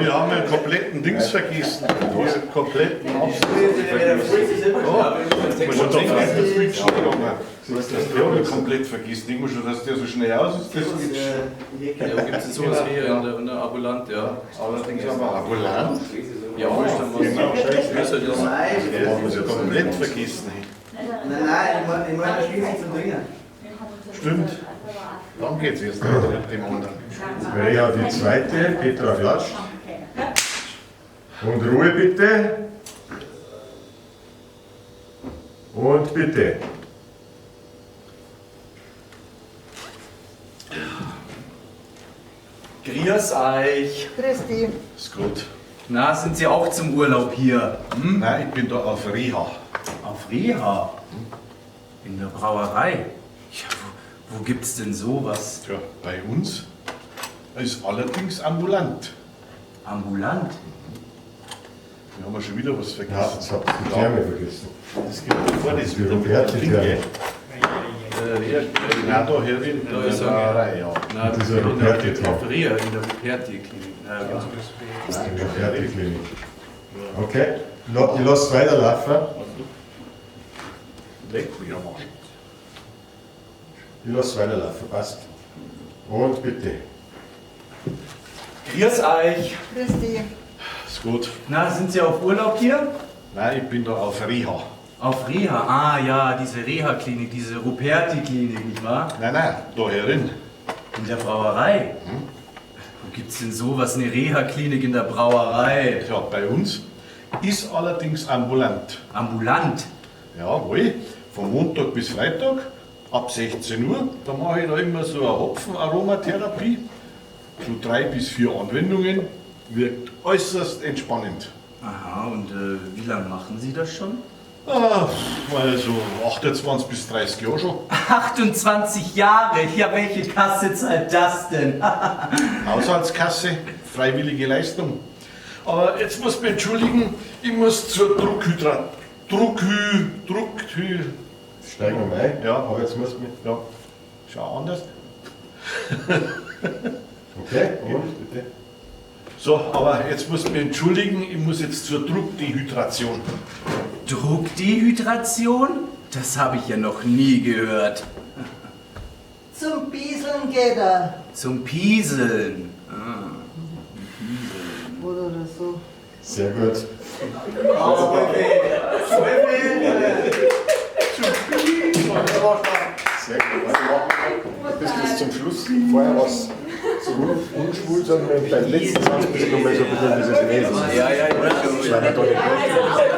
wir haben einen kompletten Dings vergessen. Einen kompletten Ja, komplett vergessen. Ich muss schon, dass der so schnell aus ist. Das Ja, gibt es sowas wie in der Ambulant, ja. allerdings aber ambulant. Ja, wo ist dann was? Der haben wir ja komplett vergessen. Nein, ich meine schließlich zum Dringen. Stimmt. Dann geht's erst weiter mit dem anderen. Das wäre ja die zweite, Petra Flatsch. Und Ruhe bitte. Und bitte. Grüß euch. Christi. Ist gut. Na, sind Sie auch zum Urlaub hier? Hm? Nein, ich bin da auf Reha. Auf Reha? In der Brauerei? Ja, wo gibt's denn sowas? Tja, bei uns ist allerdings ambulant. Ambulant? Wir haben ja schon wieder was Ja, vergessen. das habt ihr die Therme vergessen. Das geht vor, das Die wieder mit Roberti der Trinke. Therme. Nein, da herin, in Da der ist er. Brauerei, ja. Na, Das ist ja in der Roberti-Klinik. auf Reha, in der Roberti-Klinik. Ja, genau. Die Roberti-Klinik. Okay, ich lasse weiterlaufen. Leck mich am Arsch. Ich lasse weiterlaufen, passt. Und bitte. Grüß euch. Christi. Ist gut. Na, sind Sie auf Urlaub hier? Nein, ich bin da auf Reha. Auf Reha? Ah ja, diese Reha-Klinik, diese Ruperti-Klinik, nicht wahr? Nein, da herin. In der Brauerei? Wo gibt's denn sowas, eine Reha-Klinik in der Brauerei? Ja, bei uns ist allerdings ambulant. Ambulant? Jawohl, von Montag bis Freitag ab 16 Uhr. Da mache ich da immer so eine Hopfenaromatherapie. So 3 bis 4 Anwendungen. Wirkt äußerst entspannend. Aha, und wie lange machen Sie das schon? Also 28 bis 30 Jahre schon. 28 Jahre? Ja, welche Kasse zahlt das denn? Haushaltskasse, freiwillige Leistung. Aber jetzt muss ich mich entschuldigen, ich muss zur Steigen wir mal ein. Ja. Aber jetzt muss man. Ja, schau anders. Okay, und bitte. So, aber jetzt muss ich mich entschuldigen, ich muss jetzt zur Druckdehydration. Druckdehydration? Das habe ich ja noch nie gehört. Zum Bieseln geht er. Zum Pieseln. Oder so. Sehr gut. Sehr gut. Bis jetzt zum Schluss. Vorher war es so unschwul, sondern beim letzten Satz bist du nochmal so ein bisschen dieses Wesen. Ja, ja, ja. Das war nicht da nicht